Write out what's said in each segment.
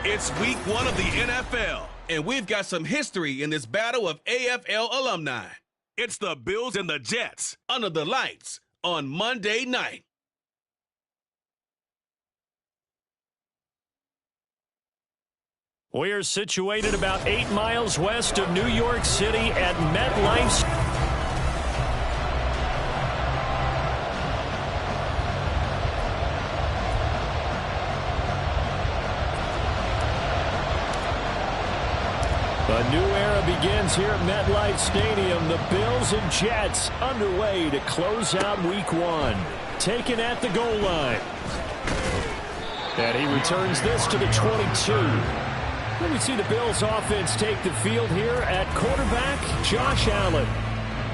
It's week 1 of the NFL, and we've got some history in this battle of AFL alumni. It's the Bills and the Jets under the lights on Monday night. We're situated about 8 miles west of New York City at MetLife. A new era begins here at MetLife Stadium. The Bills and Jets underway to close out week 1. Taken at the goal line. And he returns this to the 22. Let me see the Bills offense take the field here at quarterback, Josh Allen.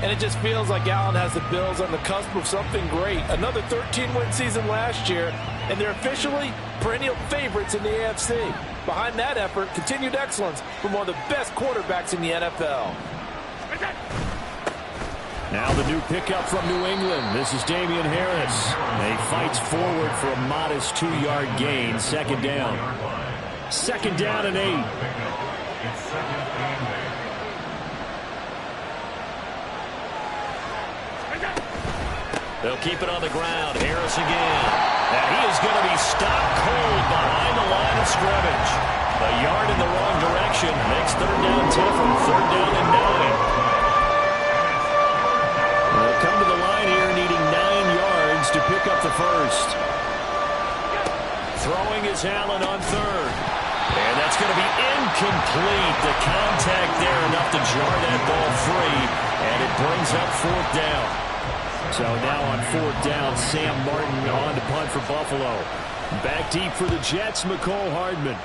And it just feels like Allen has the Bills on the cusp of something great. Another 13-win season last year, and they're officially perennial favorites in the AFC. Behind that effort, continued excellence from one of the best quarterbacks in the NFL. Now the new pickup from New England. This is Damian Harris. He fights forward for a modest 2-yard gain. Second down. Second down and 8. They'll keep it on the ground. Harris again. Now he is going to be stopped cold behind the line of scrimmage. A yard in the wrong direction. Makes third down tough from third down and 9. They'll come to the line here needing 9 yards to pick up the first. Throwing is Allen on third. And that's going to be incomplete. The contact there enough to jar that ball free. And it brings up fourth down. So now on fourth down, Sam Martin on to punt for Buffalo. Back deep for the Jets, McCole Hardman.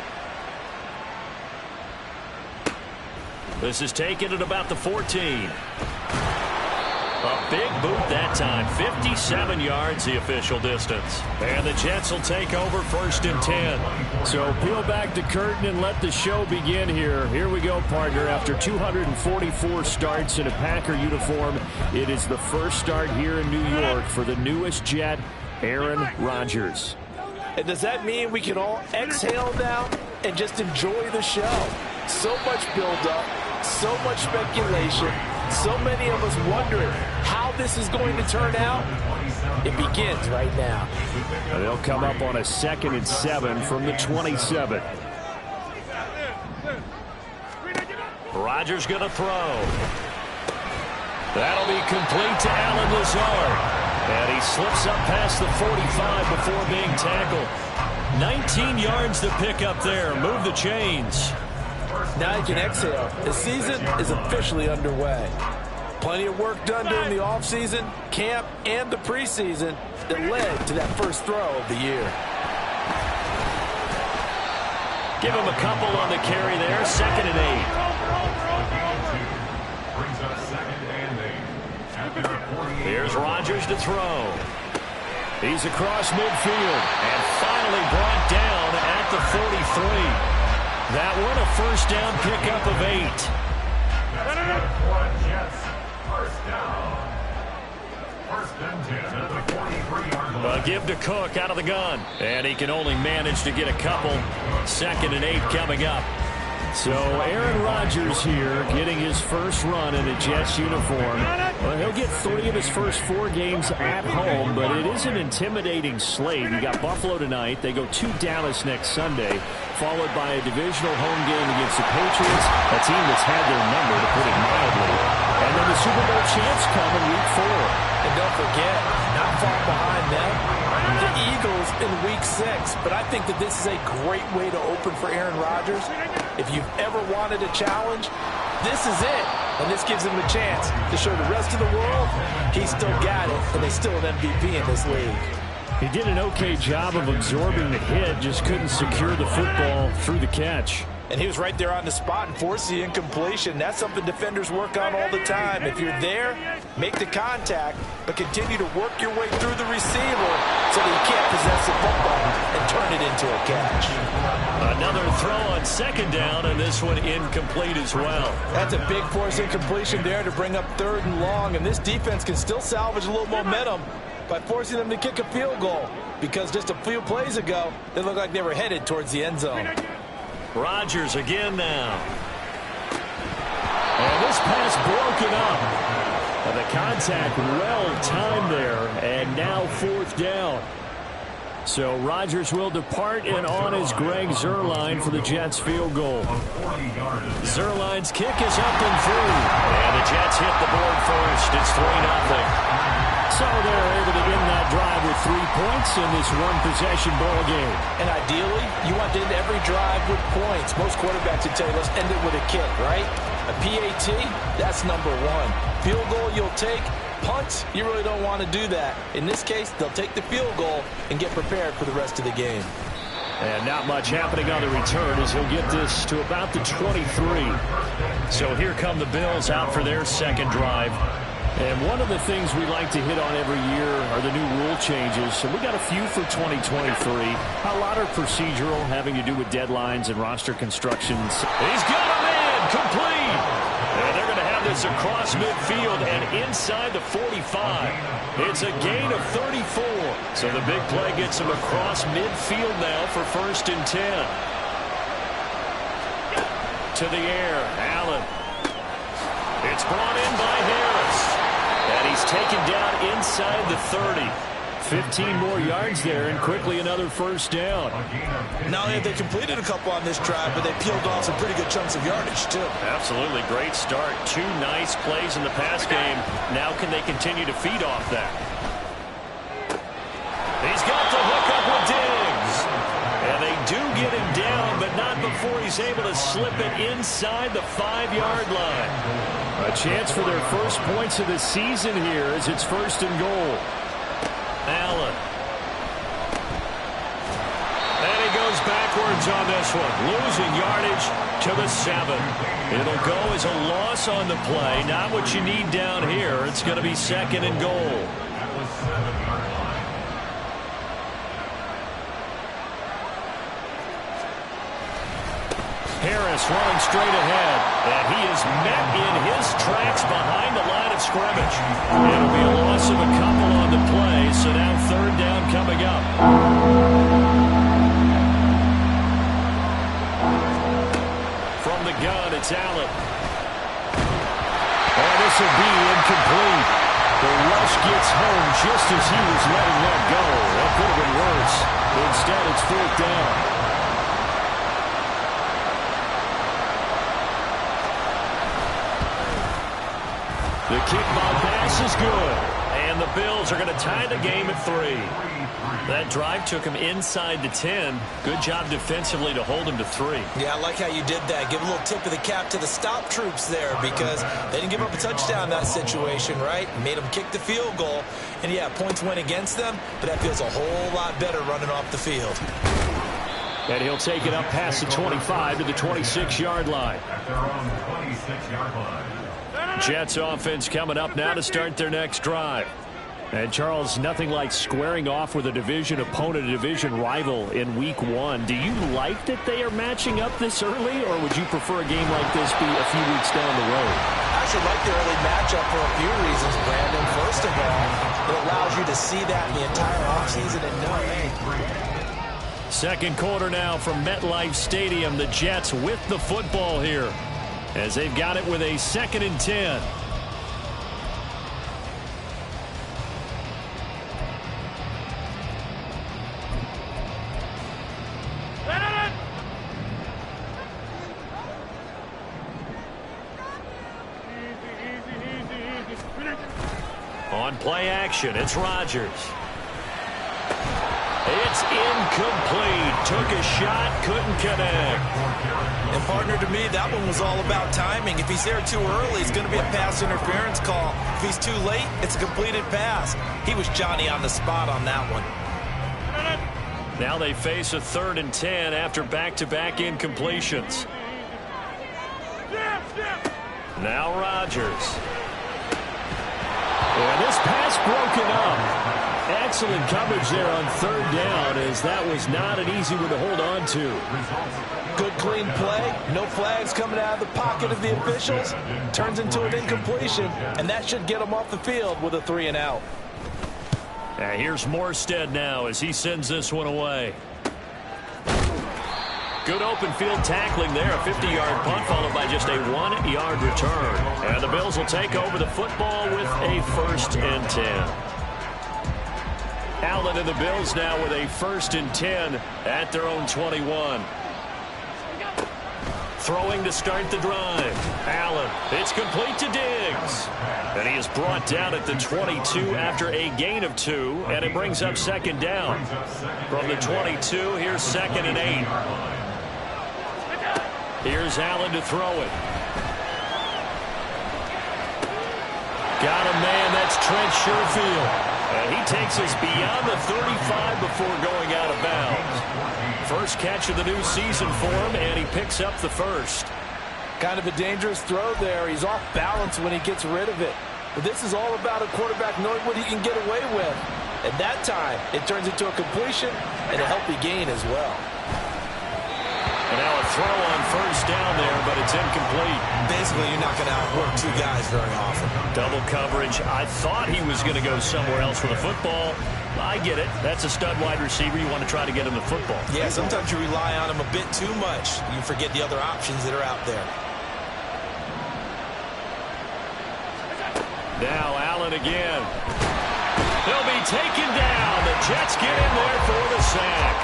This is taken at about the 14. A big boot that time. 57 yards the official distance. And the Jets will take over first and 10. So peel back the curtain and let the show begin here. Here we go, partner. After 244 starts in a Packer uniform, it is the first start here in New York for the newest Jet, Aaron Rodgers. And does that mean we can all exhale now and just enjoy the show? So much build-up, so much speculation. So many of us wondering how this is going to turn out. It begins right now. They'll come up on a 2nd and 7 from the 27. Rodgers going to throw. That'll be complete to Allen Lazard. And he slips up past the 45 before being tackled. 19 yards to pick up there. Move the chains. Now you can exhale. The season is officially underway. Plenty of work done during the offseason, camp, and the preseason that led to that first throw of the year. Give him a couple on the carry there. 2nd and 8. Here's Rodgers to throw. He's across midfield and finally brought down at the 43. That one a first down pickup of 8. Give to Cook out of the gun. And he can only manage to get a couple. 2nd and 8 coming up. So Aaron Rodgers here getting his first run in a Jets uniform. Well, he'll get 3 of his first 4 games at home, but it is an intimidating slate. You got Buffalo tonight. They go to Dallas next Sunday, followed by a divisional home game against the Patriots, a team that's had their number, to put it mildly. And then the Super Bowl champs come in week 4. And don't forget, not far behind them, the Eagles in week 6. But I think that this is a great way to open for Aaron Rodgers. If you've ever wanted a challenge, this is it. And this gives him a chance to show the rest of the world he's still got it, and he's still an MVP in this league. He did an okay job of absorbing the hit, just couldn't secure the football through the catch. And he was right there on the spot and forced the incompletion. That's something defenders work on all the time. If you're there, make the contact, but continue to work your way through the receiver so that you can't possess the football and turn it into a catch. Another throw on 2nd down, and this one incomplete as well. That's a big force incompletion there to bring up 3rd and long, and this defense can still salvage a little momentum by forcing them to kick a field goal, because just a few plays ago, they looked like they were headed towards the end zone. Rodgers again now. And this pass broken up. And the contact well timed there. And now 4th down. So Rodgers will depart, and on is Greg Zuerlein for the Jets field goal. Zuerlein's kick is up and through. And the Jets hit the board first. It's 3-0. So they're able to end that drive with 3 points in this one-possession ball game. And ideally, you want to end every drive with points. Most quarterbacks would tell you, let's end it with a kick, right? A PAT, that's number 1. Field goal you'll take. Punts, you really don't want to do that. In this case, they'll take the field goal and get prepared for the rest of the game. And not much happening on the return as he'll get this to about the 23. So here come the Bills out for their second drive. And one of the things we like to hit on every year are the new rule changes. So we got a few for 2023. A lot are procedural, having to do with deadlines and roster constructions. He's got him in, complete. And they're going to have this across midfield and inside the 45. It's a gain of 34. So the big play gets him across midfield now for 1st and 10. To the air, Allen. It's brought in by Harris. And he's taken down inside the 30. 15 more yards there, and quickly another 1st down. Not only have they completed a couple on this drive, but they peeled off some pretty good chunks of yardage, too. Absolutely. Great start. 2 nice plays in the pass game. Now can they continue to feed off that? He's got the hook up with Diggs. And they do get him down, but not before he's able to slip it inside the 5-yard line. A chance for their first points of the season here as it's 1st and goal. Allen. And he goes backwards on this one, losing yardage to the 7. It'll go as a loss on the play. Not what you need down here. It's going to be 2nd and goal. Harris running straight ahead, and he is met in his tracks behind the line of scrimmage. It'll be a loss of a couple on the play, so now 3rd down coming up. From the gun, it's Allen. And this will be incomplete. The rush gets home just as he was letting that go. That could have been worse. Instead, it's 4th down. The kickball pass is good. And the Bills are going to tie the game at 3. That drive took him inside the 10. Good job defensively to hold him to 3. Yeah, I like how you did that. Give a little tip of the cap to the stop troops there because they didn't give up a touchdown in that situation, right? Made them kick the field goal. And, yeah, points went against them, but that feels a whole lot better running off the field. And he'll take it up past the 25 to the 26-yard line. Jets offense coming up now to start their next drive. And, Charles, nothing like squaring off with a division opponent, a division rival in Week 1. Do you like that they are matching up this early, or would you prefer a game like this be a few weeks down the road? I should like the early matchup for a few reasons, Brandon. First of all, it allows you to see that in the entire offseason and know, hey. Second quarter now from MetLife Stadium. The Jets with the football here as they've got it with a 2nd and 10. On play action, it's Rodgers. It's incomplete. Took a shot, couldn't connect. And, partner, to me, that one was all about timing. If he's there too early, it's going to be a pass interference call. If he's too late, it's a completed pass. He was Johnny on the spot on that one. Now they face a 3rd and 10 after back-to-back incompletions. Now Rodgers. And this pass broken up. Excellent coverage there on 3rd down, as that was not an easy one to hold on to. Good clean play. No flags coming out of the pocket of the officials. Turns into an incompletion, and that should get them off the field with a 3 and out. Here's Morstead now as he sends this one away. Good open field tackling there. A 50-yard punt followed by just a 1-yard return. And the Bills will take over the football with a 1st and 10. Allen and the Bills now with a 1st and 10 at their own 21. Throwing to start the drive. Allen, it's complete to Diggs. And he is brought down at the 22 after a gain of 2, and it brings up 2nd down. From the 22, here's 2nd and 8. Here's Allen to throw it. Got a man, that's Trent Sherfield. And he takes us beyond the 35 before going out of bounds. First catch of the new season for him, and he picks up the 1st. Kind of a dangerous throw there. He's off balance when he gets rid of it. But this is all about a quarterback knowing what he can get away with. At that time, it turns into a completion and a healthy gain as well. And now a throw on 1st down there, but it's incomplete. Basically, you're not going to outwork 2 guys very often. Double coverage. I thought he was going to go somewhere else with the football. I get it. That's a stud wide receiver. You want to try to get him the football. Yeah, sometimes you rely on him a bit too much. You forget the other options that are out there. Now Allen again. He'll be taken down. The Jets get in there for the sack.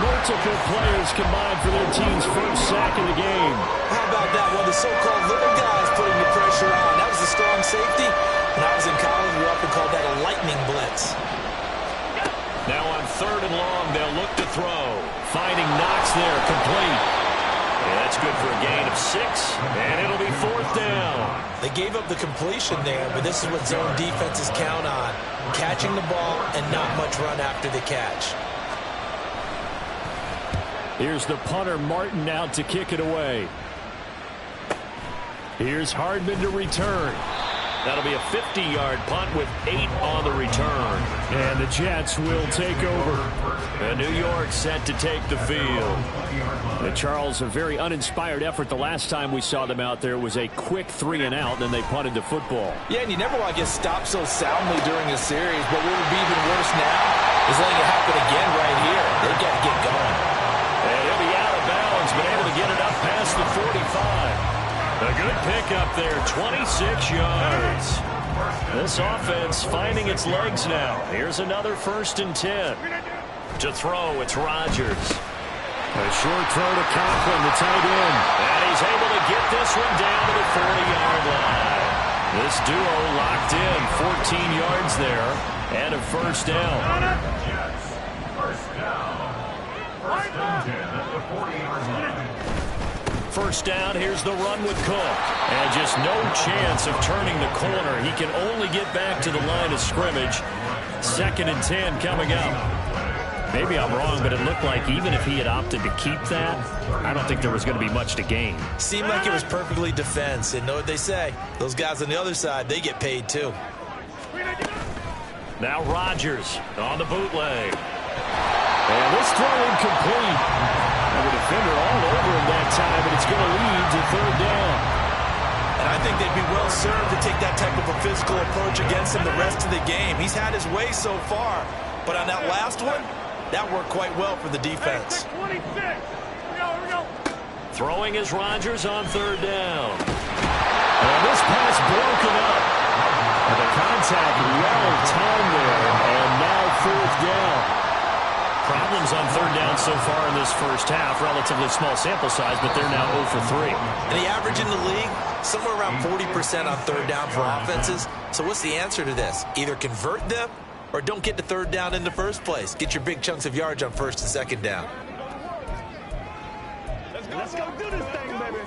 Multiple players combined for their team's 1st sack of the game. How about that? One of the so-called little guys putting the pressure on. That was a strong safety. When I was in college, we often called that a lightning blitz. Now on 3rd and long, they'll look to throw. Finding Knox there, complete. And that's good for a gain of 6, and it'll be 4th down. They gave up the completion there, but this is what zone defenses count on. Catching the ball and not much run after the catch. Here's the punter, Martin, out to kick it away. Here's Hardman to return. That'll be a 50-yard punt with 8 on the return. And the Jets will take over. And New York set to take the field. And Charles, a very uninspired effort. The last time we saw them out there was a quick 3 and out, and then they punted the football. Yeah, and you never want to get stopped so soundly during a series, but what would be even worse now is letting it happen again right here. They've got to get going. And he'll be out of bounds, but able to get it up past the 45. A good pickup there, 26 yards. This offense finding its legs now. Here's another 1st and 10. To throw, it's Rodgers. A short throw to Conklin, the tight end. And he's able to get this one down to the 40-yard line. This duo locked in, 14 yards there, and a 1st down. First down, here's the run with Cook. And just no chance of turning the corner. He can only get back to the line of scrimmage. 2nd and 10 coming up. Maybe I'm wrong, but it looked like even if he had opted to keep that, I don't think there was going to be much to gain. Seemed like it was perfectly defense. And know what they say? Those guys on the other side, they get paid too. Now Rodgers on the bootleg. And this throw incomplete. And the defender all over him that time, and it's going to lead to 3rd down. And I think they'd be well served to take that type of a physical approach against him the rest of the game. He's had his way so far, but on that last one, that worked quite well for the defense. Here we go. Throwing is Rodgers on 3rd down. And this pass broken up. And the contact well timed there, and now 4th down. Problems on 3rd down so far in this first half. Relatively small sample size, but they're now 0 for 3. And the average in the league, somewhere around 40% on 3rd down for offenses. So what's the answer to this? Either convert them or don't get to 3rd down in the first place. Get your big chunks of yards on 1st and 2nd down. Let's go do this thing, baby.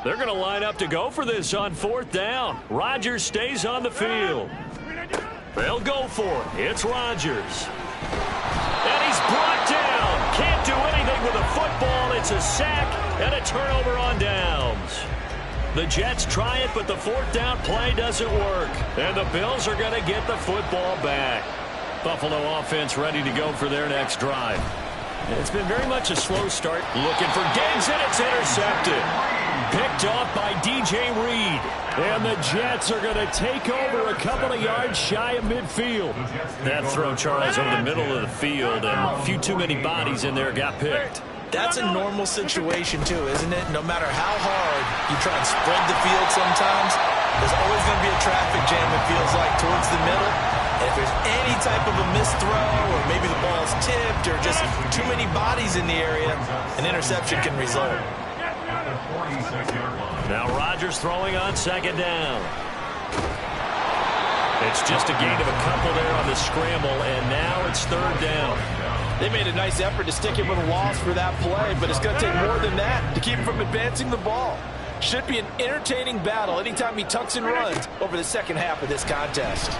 They're going to line up to go for this on 4th down. Rodgers stays on the field. They'll go for it. It's Rodgers. And he's brought down. Can't do anything with a football. It's a sack and a turnover on downs. The Jets try it, but the 4th down play doesn't work. And the Bills are going to get the football back. Buffalo offense ready to go for their next drive. It's been very much a slow start. Looking for Diggs, and it's intercepted. picked off by DJ Reed. And the Jets are going to take over a couple of yards shy of midfield. That throw, Charles, over the middle of the field, and a few too many bodies in there got picked. That's a normal situation, too, isn't it? No matter how hard you try and spread the field sometimes, there's always going to be a traffic jam, it feels like, towards the middle. And if there's any type of a missed throw, or maybe the ball's tipped, or just too many bodies in the area, an interception can result. Now Rodgers throwing on second down. It's just a gain of a couple there on the scramble, and now it's third down. They made a nice effort to stick him with a loss for that play, but it's going to take more than that to keep him from advancing the ball. Should be an entertaining battle anytime he tucks and runs over the second half of this contest.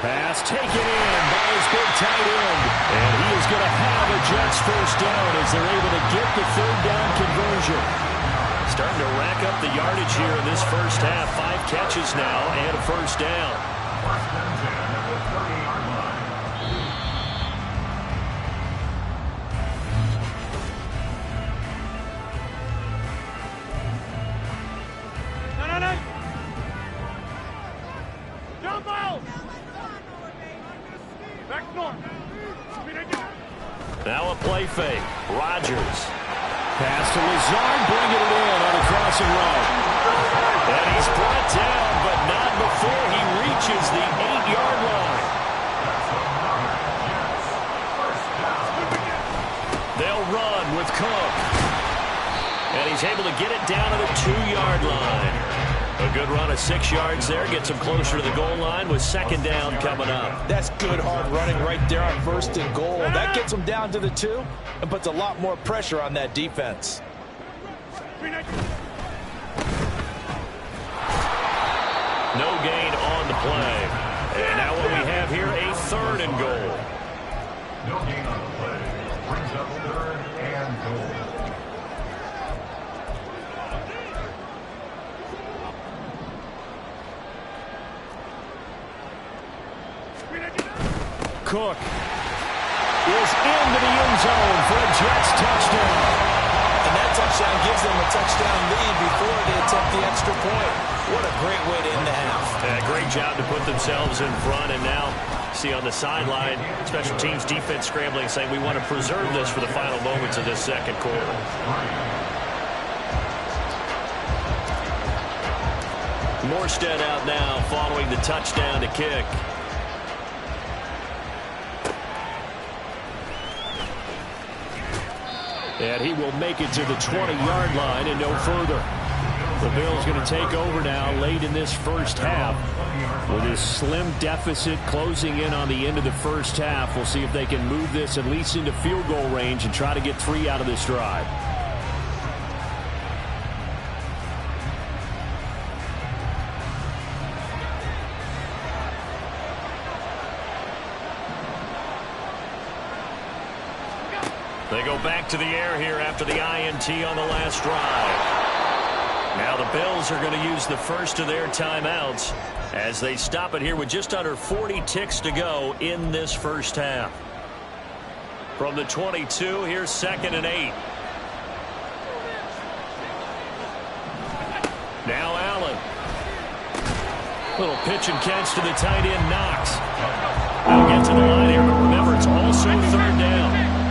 Pass taken in by his big tight end. And he is going to have a Jets first down as they're able to get the third down conversion. Starting to rack up the yardage here in this first half. 5 catches now and a first down. Now a play fake. Rodgers. Pass to Lazard, bringing it in on a crossing route. And he's brought down, but not before he reaches the 8-yard line. They'll run with Cook. And he's able to get it down to the 2-yard line. A good run of 6 yards there. Gets him closer to the goal line with second down coming up. That's good hard running right there on first and goal. That gets him down to the 2 and puts a lot more pressure on that defense. No gain on the play. And now what we have here, a third and goal. No gain on the play. Brings up third and goal. Cook is into the end zone for a Jets touchdown. And that touchdown gives them a touchdown lead before they attempt the extra point. What a great way to end the half. Great job to put themselves in front, and now see on the sideline, special teams defense scrambling, saying we want to preserve this for the final moments of this second quarter. Morstead out now following the touchdown to kick. And he will make it to the 20-yard line and no further. The Bills going to take over now late in this first half with this slim deficit closing in on the end of the first half. We'll see if they can move this at least into field goal range and try to get 3 out of this drive. They go back to the air here after the INT on the last drive. Now the Bills are going to use the first of their timeouts as they stop it here with just under 40 ticks to go in this first half. From the 22, here's 2nd and 8. Now Allen. Little pitch and catch to the tight end, Knox. They'll get to the line here, but remember, it's also third down.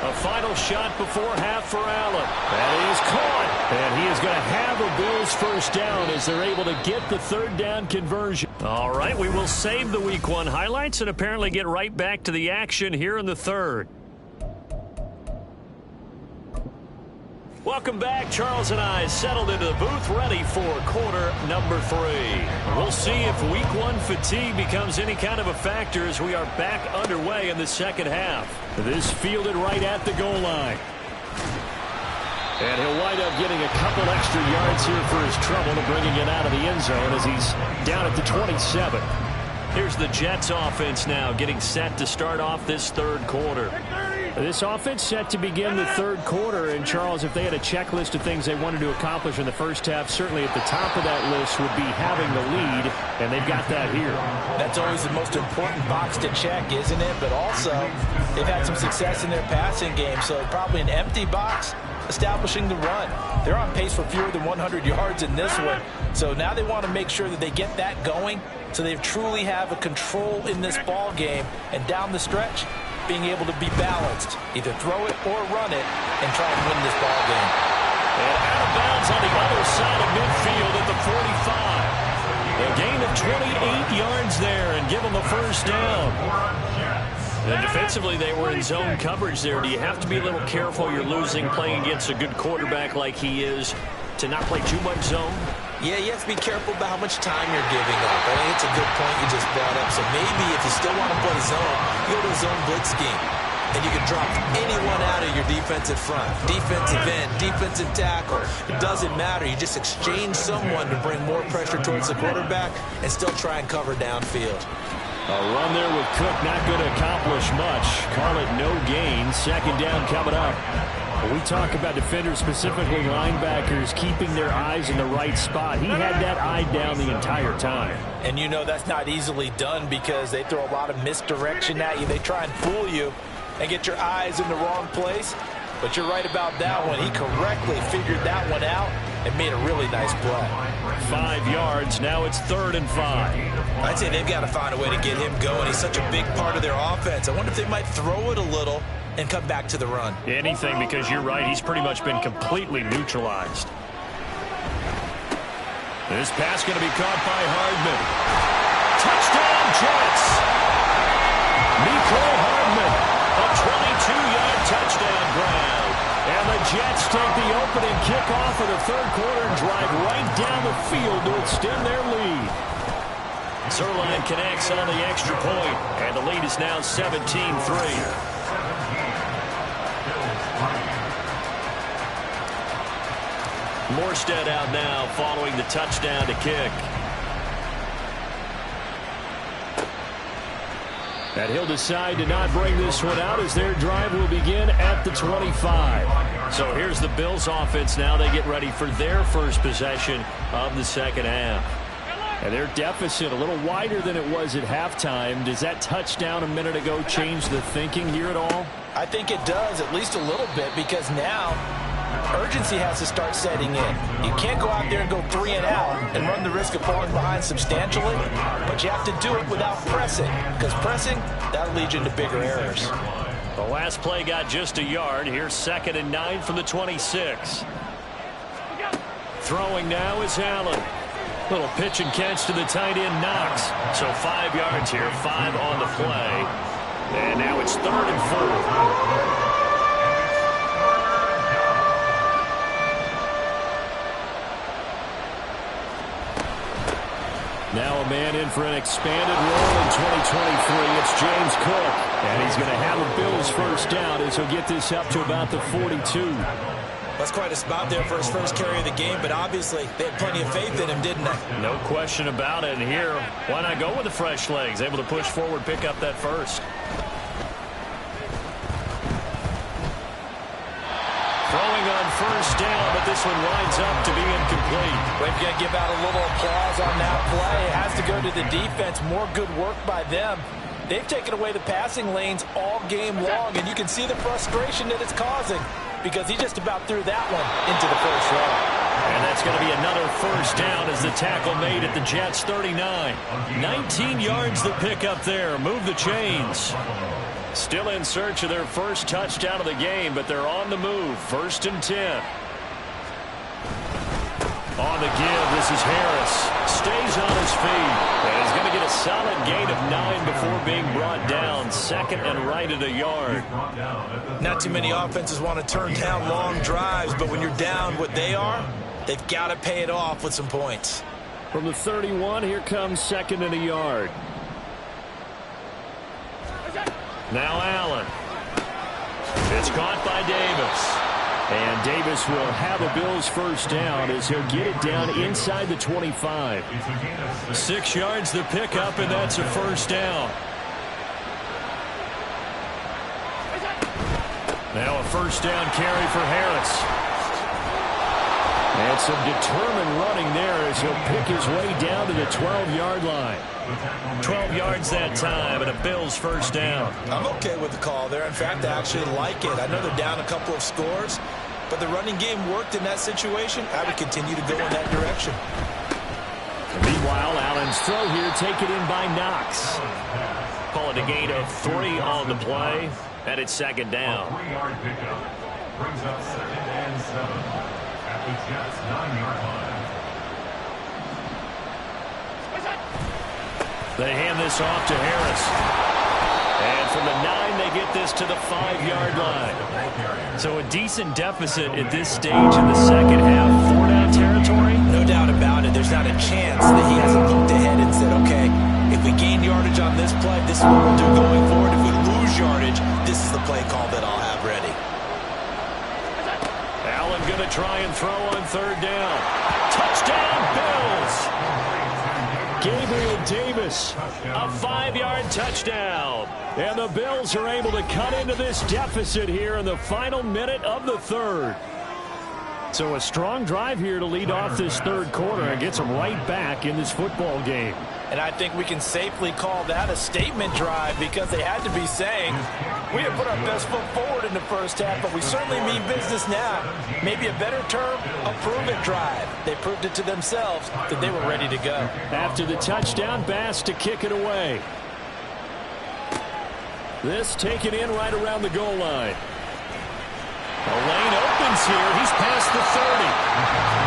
A final shot before half for Allen. That is caught. And he is going to have a Bills first down as they're able to get the third down conversion. All right, we will save the Week 1 highlights and apparently get right back to the action here in the third. Welcome back. Charles and I settled into the booth ready for quarter number 3. We'll see if Week 1 fatigue becomes any kind of a factor as we are back underway in the second half. This fielded right at the goal line. And he'll wind up getting a couple extra yards here for his trouble to bringing it out of the end zone as he's down at the 27. Here's the Jets offense now getting set to start off this third quarter. This offense set to begin the third quarter. And, Charles, if they had a checklist of things they wanted to accomplish in the first half, certainly at the top of that list would be having the lead, and they've got that here. That's always the most important box to check, isn't it? But also, they've had some success in their passing game, so probably an empty box establishing the run. They're on pace for fewer than 100 yards in this one, so now they want to make sure that they get that going so they truly have a control in this ball game, and down the stretch, being able to be balanced, either throw it or run it, and try and win this ball game. And out of bounds on the other side of midfield at the 45. A gain of 28 yards there and give them the first down. And defensively, they were in zone coverage there. Do you have to be a little careful? You're losing playing against a good quarterback like he is to not play too much zone? Yeah, you have to be careful about how much time you're giving up. I think it's a good point you just brought up. So maybe if you still want to play zone, you go to a zone blitz scheme. And you can drop anyone out of your defensive front. Defensive end, defensive tackle. It doesn't matter. You just exchange someone to bring more pressure towards the quarterback and still try and cover downfield. A run there with Cook not going to accomplish much. Call it no gain. Second down coming up. We talk about defenders, specifically linebackers, keeping their eyes in the right spot. He had that eye down the entire time. And you know that's not easily done because they throw a lot of misdirection at you. They try and fool you and get your eyes in the wrong place. But you're right about that one. He correctly figured that one out and made a really nice play. 5 yards. Now it's 3rd and 5. I'd say they've got to find a way to get him going. He's such a big part of their offense. I wonder if they might throw it a little and come back to the run. Anything, because you're right. He's pretty much been completely neutralized. This pass going to be caught by Hardman. Touchdown, Jets. Mecole Hardman, a 22-yard touchdown grab. And the Jets take the opening kickoff of the third quarter and drive right down the field to extend their lead. Zuerlein connects on the extra point, and the lead is now 17-3. Morstead out now following the touchdown to kick. And he'll decide to not bring this one out as their drive will begin at the 25. So here's the Bills offense now. They get ready for their first possession of the second half. And their deficit a little wider than it was at halftime. Does that touchdown a minute ago change the thinking here at all? I think it does, at least a little bit, because now urgency has to start setting in. You can't go out there and go 3 and out and run the risk of falling behind substantially, but you have to do it without pressing, because pressing, that'll lead you into bigger errors. The last play got just a yard. Here's 2nd and 9 from the 26. Throwing now is Allen. Little pitch and catch to the tight end, Knox. So 5 yards here, 5 on the play. And now it's 3rd and 4. Now a man in for an expanded role in 2023. It's James Cook. And he's going to have a Bills first down as he'll get this up to about the 42. That's quite a spot there for his first carry of the game, but obviously they had plenty of faith in him, didn't they? No question about it. And here, why not go with the fresh legs? Able to push forward, pick up that first. Throwing on first down, but this one winds up to be incomplete. We've got to give out a little applause on that play. It has to go to the defense. More good work by them. They've taken away the passing lanes all game long, and you can see the frustration that it's causing because he just about threw that one into the first row. And that's going to be another first down as the tackle made at the Jets' 39. 19 yards the pick up there. Move the chains. Still in search of their first touchdown of the game, but they're on the move. 1st and 10. On the give, this is Harris. Stays on his feet. And he's going to get a solid gain of 9 before being brought down. 2nd and right at a yard. Not too many offenses want to turn down long drives, but when you're down what they are, they've got to pay it off with some points. From the 31, here comes 2nd and a yard. Now Allen. It's caught by Davis. And Davis will have a Bills first down as he'll get it down inside the 25. 6 yards the pickup, and that's a first down. Now a first down carry for Harris. And some determined running there as he'll pick his way down to the 12-yard line. 12 yards that time and a Bills first down. I'm okay with the call there. In fact, I actually like it. I know they're down a couple of scores, but the running game worked in that situation. I would continue to go in that direction. Meanwhile, Allen's throw here taken in by Knox. Call it a gain of 3 on the play, and it's second down. 3-yard pickup brings up 2nd and 7 at the Jets' 9-yard line. They hand this off to Harris. And from the 9, they get this to the 5-yard line. So a decent deficit at this stage in the second half. 4-down territory? No doubt about it. There's not a chance that he hasn't looked ahead and said, okay, if we gain yardage on this play, this is what we'll do going forward. If we lose yardage, this is the play call that I'll have ready. Allen going to try and throw on 3rd down. Touchdown, Bills! Gabriel Davis. A 5-yard touchdown. And the Bills are able to cut into this deficit here in the final minute of the 3rd. So a strong drive here to lead off this 3rd quarter and gets them right back in this football game. And I think we can safely call that a statement drive because they had to be saying, we have put our best foot forward in the first half, but we certainly mean business now. Maybe a better term, a prove-it drive. They proved it to themselves that they were ready to go. After the touchdown, Bass to kick it away. This taken in right around the goal line. The lane opens here. He's past the 30.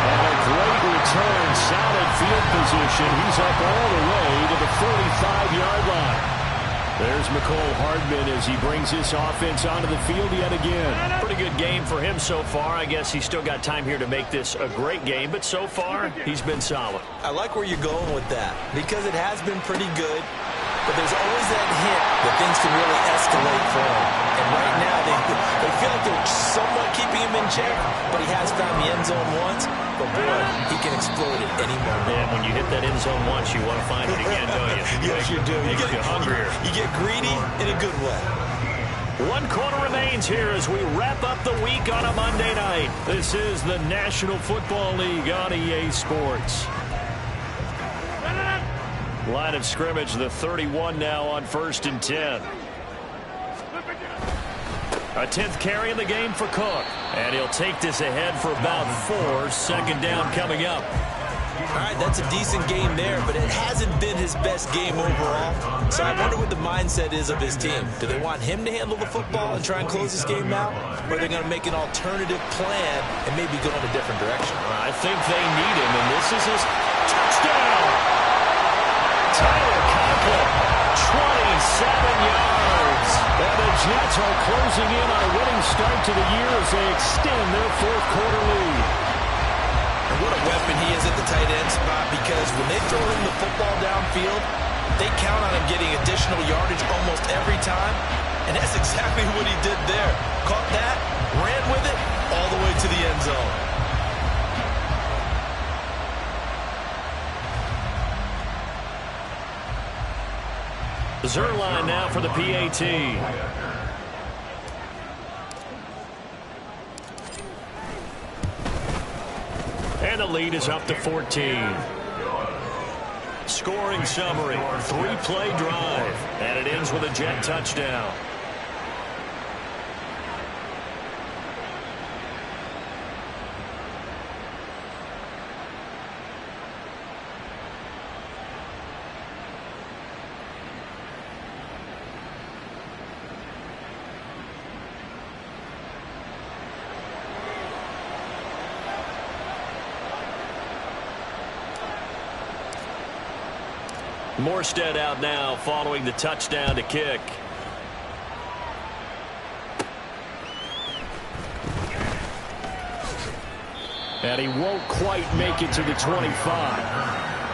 And a great return, solid field position. He's up all the way to the 45-yard line. There's McCole Hardman as he brings this offense onto the field yet again. Pretty good game for him so far. I guess he's still got time here to make this a great game, but so far, he's been solid. I like where you're going with that because it has been pretty good, but there's always that hint that things can really escalate for him. And right now, they feel like they're somewhat keeping him in check, but he has found the end zone once. But boy, he can explode at any moment. And when you hit that end zone once, you want to find it again, don't you? Yes, you do. You get hungrier. You get greedy in a good way. 1 quarter remains here as we wrap up the week on a Monday night. This is the National Football League on EA Sports. Line of scrimmage, the 31 now on 1st and 10. A 10th carry in the game for Cook. And he'll take this ahead for about 4. 2nd down coming up. All right, that's a decent game there, but it hasn't been his best game overall. So I wonder what the mindset is of his team. Do they want him to handle the football and try and close this game out? Or are they going to make an alternative plan and maybe go in a different direction? I think they need him, and this is his touchdown. Tyler Conklin, 27 yards. And the Jets are closing in on a winning start to the year as they extend their 4th quarter lead. And what a weapon he is at the tight end spot, because when they throw him the football downfield, they count on him getting additional yardage almost every time. And that's exactly what he did there. Caught that, ran with it, all the way to the end zone. Zuerlein now for the PAT. And the lead is up to 14. Scoring summary, 3-play drive. And it ends with a Jet touchdown. Morstead out now following the touchdown to kick. And he won't quite make it to the 25.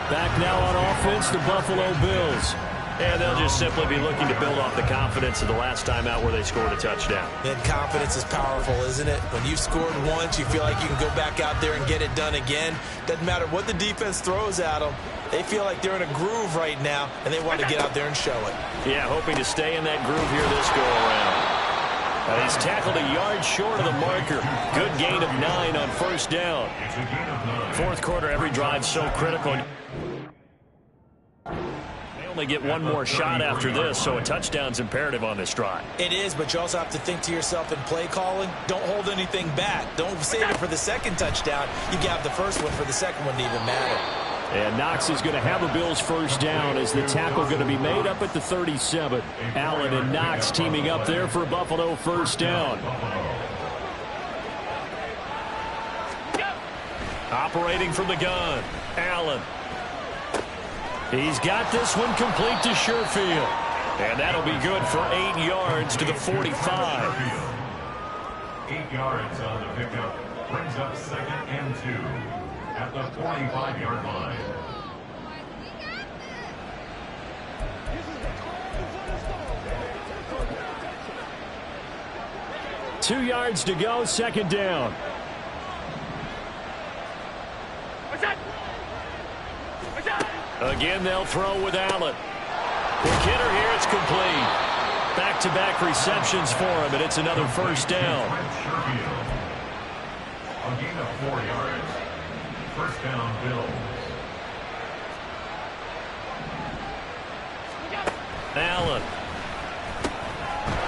Back now on offense, the Buffalo Bills. And they'll just simply be looking to build off the confidence of the last time out where they scored a touchdown. And confidence is powerful, isn't it? When you've scored once, you feel like you can go back out there and get it done again. Doesn't matter what the defense throws at them. They feel like they're in a groove right now, and they want to get out there and show it. Yeah, hoping to stay in that groove here this go-around. He's tackled a yard short of the marker. Good gain of 9 on first down. Fourth quarter, every drive so critical. They only get one more shot after this, so a touchdown's imperative on this drive. It is, but you also have to think to yourself in play calling, don't hold anything back. Don't save it for the second touchdown. You got the first one for the second one to even matter. And Knox is going to have a Bills first down as the tackle going to be made up at the 37. Allen and Knox teaming up there for Buffalo first down. Operating from the gun, Allen. He's got this one complete to Sherfield. And that'll be good for 8 yards to the 45. 8 yards on the pickup. Brings up 2nd and 2 at the 45-yard line. Two yards to go, second down. Again, they'll throw with Allen. The kidder here, it's complete. Back-to-back receptions for him, and it's another first down. A gain of 4 yards. First down, Bills. Allen.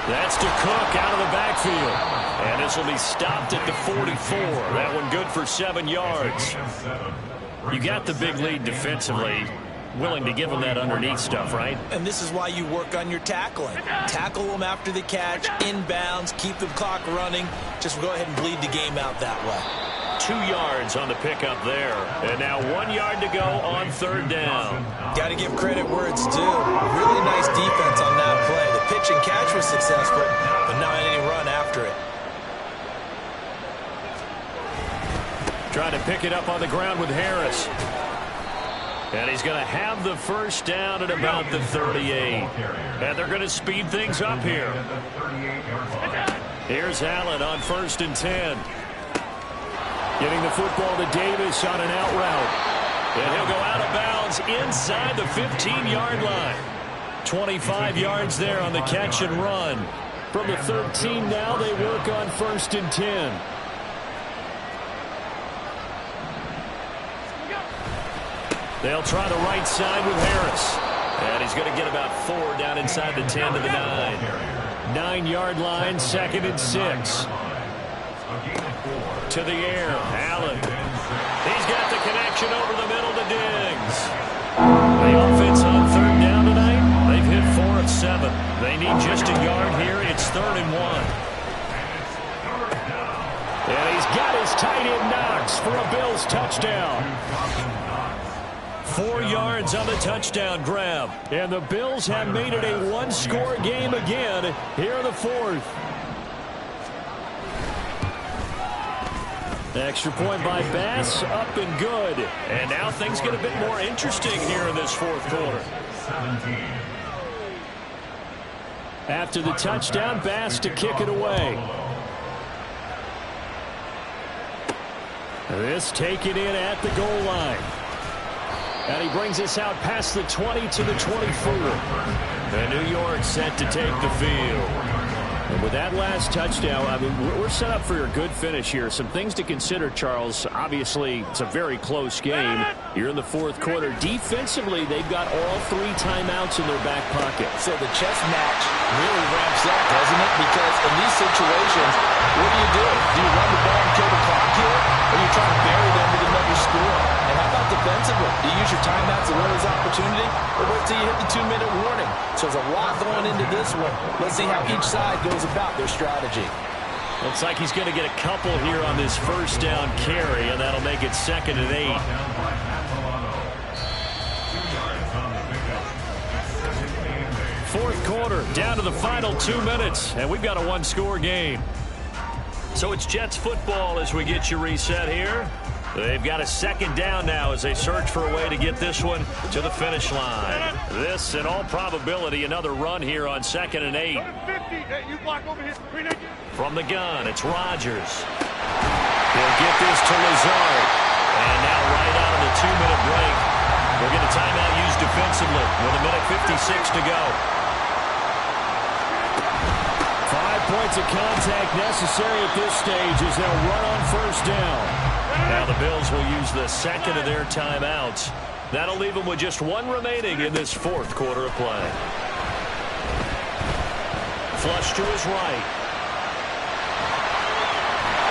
That's to Cook out of the backfield. And this will be stopped at the 44. That one good for 7 yards. You got the big lead defensively. Willing to give them that underneath stuff, right? And this is why you work on your tackling. Tackle them after the catch, inbounds, keep the clock running. Just go ahead and bleed the game out that way. 2 yards on the pickup there. And now 1 yard to go on third down. Got to give credit where it's due. Really nice defense on that play. The pitch and catch was successful, but not any run after it. Trying to pick it up on the ground with Harris. And he's going to have the first down at about the 38. And they're going to speed things up here. Here's Allen on 1st and 10. Getting the football to Davis on an out route. And he'll go out of bounds inside the 15-yard line. 25 yards there on the catch and run. From the 13 now, they work on 1st and 10. They'll try the right side with Harris. And he's going to get about 4 down inside the 10 to the 9. 9-yard line, 2nd and 6. To the air, Allen. He's got the connection over the middle to Diggs. The offense on third down tonight, they've hit 4 of 7. They need just a yard here. It's 3rd and 1. And he's got his tight end Knox for a Bills touchdown. 4 yards on the touchdown grab. And the Bills have made it a one-score game again here in the 4th. Extra point by Bass, up and good. And now things get a bit more interesting here in this 4th quarter. After the touchdown, Bass to kick it away. This taken in at the goal line. And he brings us out past the 20 to the 24. And New York set to take the field. And with that last touchdown, I mean, we're set up for a good finish here. Some things to consider, Charles. Obviously, it's a very close game. You're in the 4th quarter. Defensively, they've got all 3 timeouts in their back pocket. So the chess match really ramps up, doesn't it? Because in these situations, what do? Do you run the ball and kill the clock here? Or you try to bury them with another score? And how about defensively? Do you use your timeouts to win this opportunity? Or wait till you hit the 2-minute warning? So there's a lot going into this one. Let's see how each side goes about their strategy. Looks like he's going to get a couple here on this first down carry, and that'll make it 2nd and 8. Fourth quarter, down to the final 2 minutes, and we've got a one-score game. So it's Jets football as we get you reset here. They've got a second down now as they search for a way to get this one to the finish line. This, in all probability, another run here on 2nd and 8. From the gun, it's Rodgers. They'll get this to Lazard. And now right out of the 2-minute break, we'll get a timeout used defensively with 1:56 to go. 5 points of contact necessary at this stage as they'll run on first down. Now the Bills will use the second of their timeouts. That'll leave them with just one remaining in this fourth quarter of play. Flush to his right.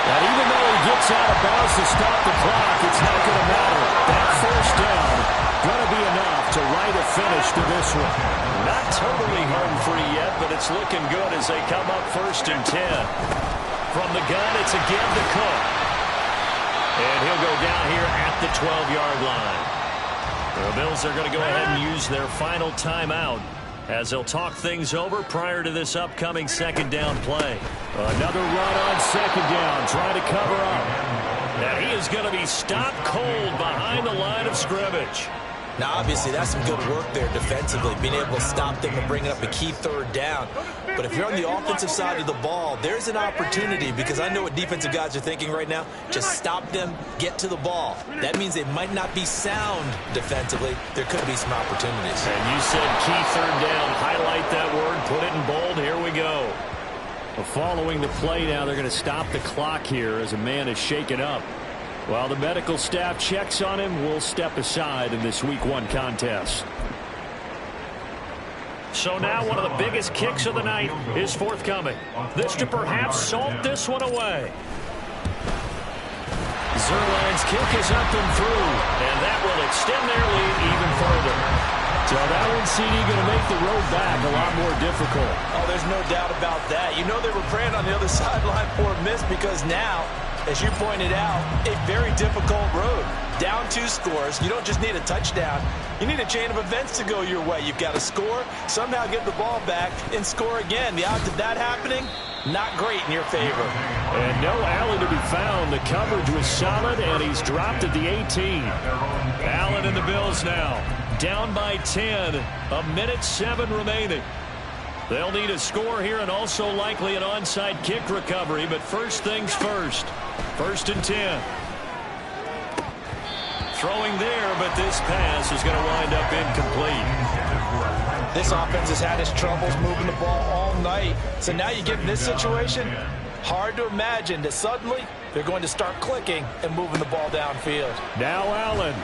And even though he gets out of bounds to stop the clock, it's not going to matter. That first down going to be enough to write a finish to this one. Not totally home free yet, but it's looking good as they come up 1st and 10. From the gun, it's again to Cook. And he'll go down here at the 12-yard line. The Bills are going to go ahead and use their final timeout as they'll talk things over prior to this upcoming second down play. Another run on second down, trying to cover up. And he is going to be stopped cold behind the line of scrimmage. Now, obviously, that's some good work there defensively, being able to stop them and bring up a key third down. But if you're on the offensive side of the ball, there's an opportunity, because I know what defensive guys are thinking right now. Just stop them, get to the ball. That means they might not be sound defensively. There could be some opportunities. And you said key third down. Highlight that word, put it in bold. Here we go. Well, following the play now, they're going to stop the clock here as a man is shaken up. While the medical staff checks on him, we'll step aside in this Week 1 contest. So now one of the biggest kicks of the night is forthcoming. This to perhaps salt this one away. Zuerlein's kick is up and through, and that will extend their lead even further. So that one, CD, going to make the road back a lot more difficult. Oh, there's no doubt about that. You know they were praying on the other sideline for a miss, because now, as you pointed out, a very difficult road. Down 2 scores. You don't just need a touchdown. You need a chain of events to go your way. You've got to score, somehow get the ball back, and score again. The odds of that happening, not great in your favor. And no Allen to be found. The coverage was solid, and he's dropped at the 18. Allen and the Bills now down by 10. 1:07 remaining. They'll need a score here and also likely an onside kick recovery. But first things first. 1st and 10. Throwing there, but this pass is going to wind up incomplete. This offense has had its troubles moving the ball all night. So now you get in this situation, hard to imagine that suddenly they're going to start clicking and moving the ball downfield. Now Allen.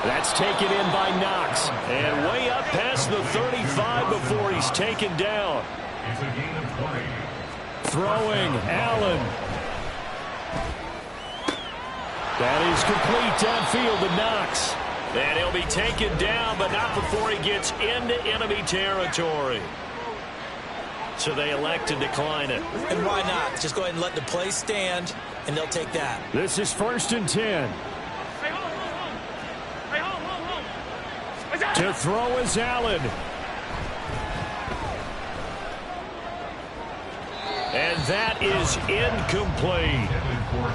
That's taken in by Knox. And way up past the 35 before he's taken down. It's a gain of 20. Throwing, Allen. That is complete downfield to Knox. And he'll be taken down, but not before he gets into enemy territory. So they elect to decline it. And why not? Just go ahead and let the play stand, and they'll take that. This is 1st and 10. To throw is Allen. And that is incomplete.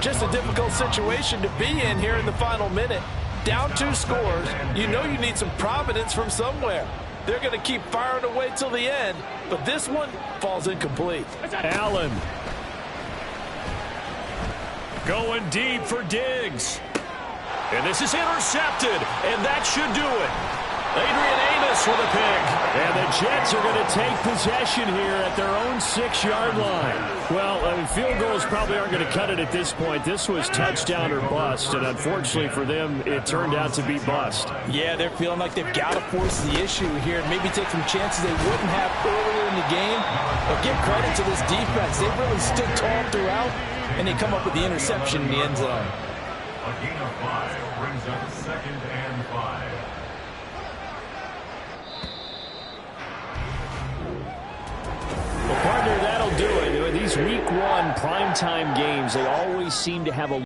Just a difficult situation to be in here in the final minute. Down 2 scores. You know you need some providence from somewhere. They're going to keep firing away till the end, but this one falls incomplete. Allen. Going deep for Diggs. And this is intercepted, and that should do it. Adrian Amos with a pick. And the Jets are going to take possession here at their own 6-yard line. Well, I mean, field goals probably aren't going to cut it at this point. This was touchdown or bust, and unfortunately for them, it turned out to be bust. Yeah, they're feeling like they've got to force the issue here and maybe take some chances they wouldn't have earlier in the game. But give credit to this defense. They really stood tall throughout, and they come up with the interception in the end zone. A gain of 5 brings up 2nd and 5. Well, partner, that'll do it. These Week 1 primetime games, they always seem to have a